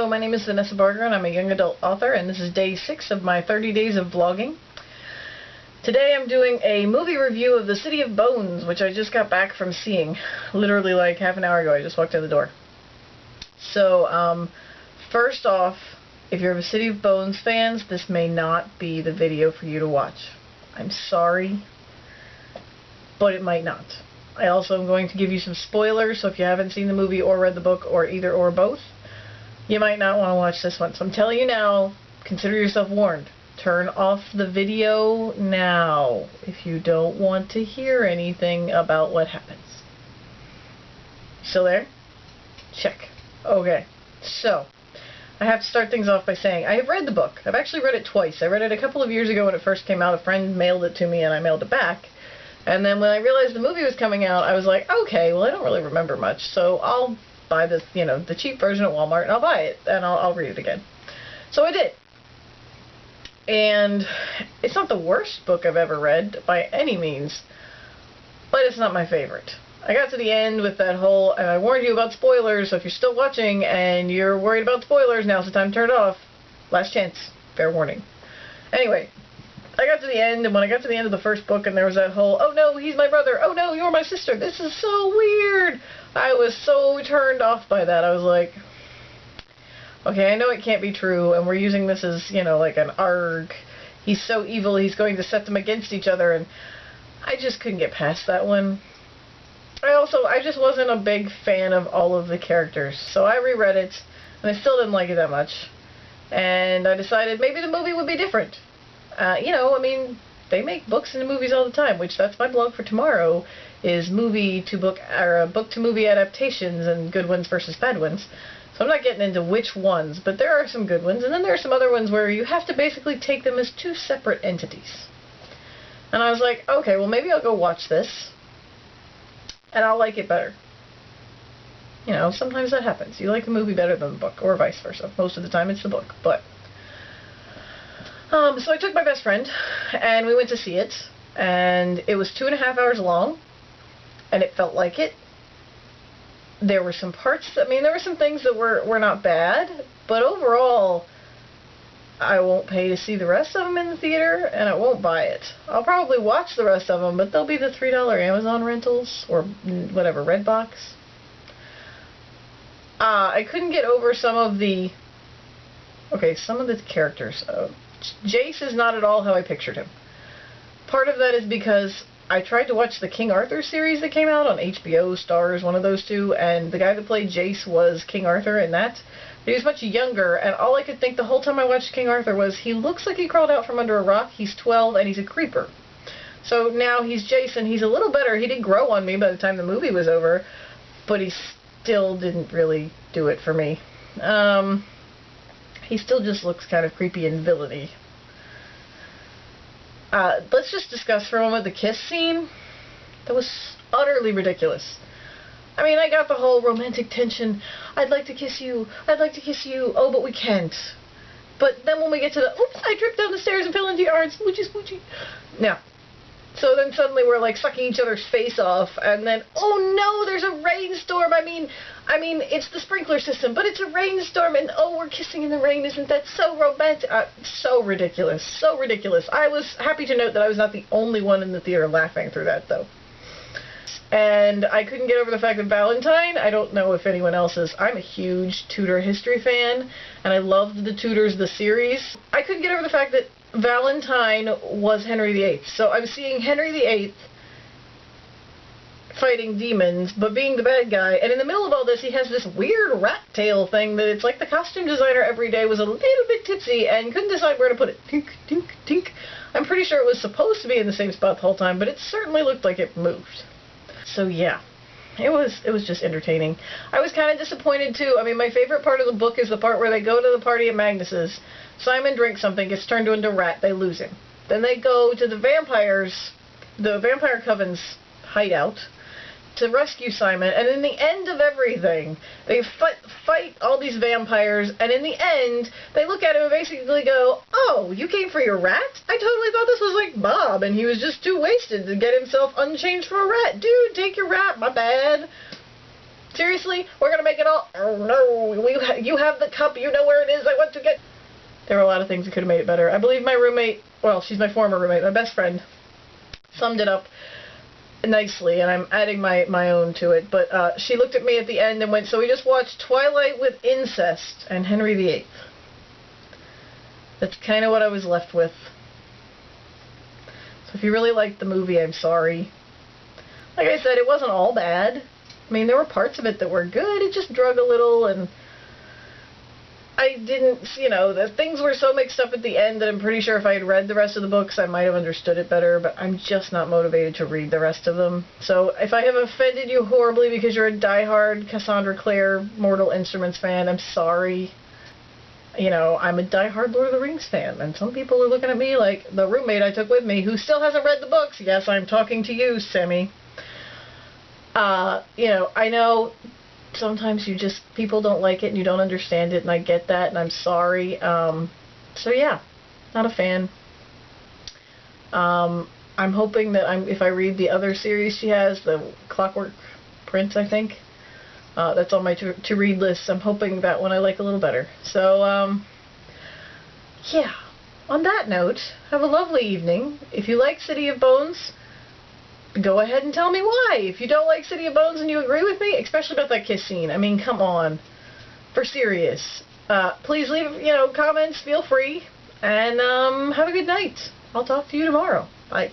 Hello, my name is Vanessa Barger and I'm a young adult author, and this is day 6 of my 30 days of vlogging. Today I'm doing a movie review of The City of Bones, which I just got back from seeing. Literally like half an hour ago. I just walked in the door. So, first off, if you're a City of Bones fans, this may not be the video for you to watch. I'm sorry, but it might not. I also am going to give you some spoilers, so if you haven't seen the movie or read the book, or either or both, you might not want to watch this one. So I'm telling you now, consider yourself warned. Turn off the video now if you don't want to hear anything about what happens. Still there? Check. Okay. So, I have to start things off by saying I have read the book. I've actually read it twice. I read it a couple of years ago when it first came out. A friend mailed it to me and I mailed it back. And then when I realized the movie was coming out, I was like, okay, well, I don't really remember much, so I'll buy this, the cheap version at Walmart, and I'll buy it, and I'll read it again. So I did. And it's not the worst book I've ever read, by any means, but it's not my favorite. I got to the end with that whole, and I warned you about spoilers, so if you're still watching and you're worried about spoilers, now's the time to turn it off. Last chance. Fair warning. Anyway, I got to the end, and when I got to the end of the first book and there was that whole, oh no, he's my brother, oh no, you're my sister, this is so weird, I was so turned off by that. I was like, okay, I know it can't be true, and we're using this as, like an arg, he's so evil, he's going to set them against each other, and I just couldn't get past that one. I just wasn't a big fan of all of the characters, so I reread it, and I still didn't like it that much, and I decided maybe the movie would be different. They make books into movies all the time, which that's my blog for tomorrow, is movie to book, or book to movie adaptations and good ones versus bad ones. So I'm not getting into which ones, but there are some good ones, and then there are some other ones where you have to basically take them as two separate entities. And I was like, okay, well maybe I'll go watch this, and I'll like it better. Sometimes that happens. You like the movie better than the book, or vice versa. Most of the time it's the book, but... So I took my best friend, and we went to see it, and it was 2.5 hours long, and it felt like it. There were some parts, there were some things that were not bad, but overall, I won't pay to see the rest of them in the theater, and I won't buy it. I'll probably watch the rest of them, but they'll be the $3 Amazon rentals, or whatever, Redbox. I couldn't get over some of the characters. Jace is not at all how I pictured him. Part of that is because I tried to watch the King Arthur series that came out on HBO, Stars, one of those two, and the guy that played Jace was King Arthur in that. He was much younger, and all I could think the whole time I watched King Arthur was, he looks like he crawled out from under a rock, he's 12, and he's a creeper. So now he's Jace, and he's a little better. He did grow on me by the time the movie was over, but he still didn't really do it for me. He still just looks kind of creepy and villainy. Let's just discuss for a moment the kiss scene. That was utterly ridiculous. I got the whole romantic tension. I'd like to kiss you. I'd like to kiss you. Oh, but we can't. But then when we get to the, oops, I tripped down the stairs and fell into your arms. Smoochy, smoochy. Now, so then suddenly we're like sucking each other's face off, and then, oh no, there's a rainstorm. It's the sprinkler system, but it's a rainstorm, and oh, we're kissing in the rain. Isn't that so romantic? So ridiculous. So ridiculous. I was happy to note that I was not the only one in the theater laughing through that, though. And I couldn't get over the fact that Valentine, I don't know if anyone else is, I'm a huge Tudor history fan, and I loved the Tudors, the series. I couldn't get over the fact that Valentine was Henry VIII. So I'm seeing Henry VIII fighting demons, but being the bad guy, and in the middle of all this he has this weird rat tail thing that it's like the costume designer every day was a little bit tipsy and couldn't decide where to put it. Tink, tink, tink. I'm pretty sure it was supposed to be in the same spot the whole time, but it certainly looked like it moved. So yeah, it was just entertaining. I was kind of disappointed too. My favorite part of the book is the part where they go to the party at Magnus's. Simon drinks something, gets turned into a rat, they lose him. Then they go to the Vampire Coven's hideout to rescue Simon, and in the end of everything, they fight all these vampires, and in the end, they look at him and basically go, oh, you came for your rat? I totally thought this was like Bob, and he was just too wasted to get himself unchanged for a rat. Dude, take your rat, my bad. Seriously? We're gonna make it all... Oh no, you have the cup, you know where it is, I want to get... There were a lot of things that could have made it better. I believe my roommate, well, she's my former roommate, my best friend, summed it up nicely, and I'm adding my own to it, but she looked at me at the end and went, so we just watched Twilight with incest and Henry VIII. That's kind of what I was left with. So if you really liked the movie, I'm sorry. Like I said, it wasn't all bad. I mean, there were parts of it that were good, it just drug a little, and I didn't, you know, the things were so mixed up at the end that I'm pretty sure if I had read the rest of the books, I might have understood it better, but I'm just not motivated to read the rest of them. So if I have offended you horribly because you're a diehard Cassandra Clare Mortal Instruments fan, I'm sorry. You know, I'm a diehard Lord of the Rings fan, and some people are looking at me like the roommate I took with me who still hasn't read the books. Yes, I'm talking to you, Semi. You know, I know sometimes people don't like it and you don't understand it, and I get that, and I'm sorry. So yeah, not a fan. I'm hoping that if I read the other series she has, the Clockwork Prince, I think, that's on my to-read list. I'm hoping that one I like a little better. So, yeah. On that note, have a lovely evening. If you like City of Bones, go ahead and tell me why. If you don't like City of Bones and you agree with me, especially about that kiss scene, I mean, come on. For serious. Please leave, you know, comments, feel free, and have a good night. I'll talk to you tomorrow. Bye.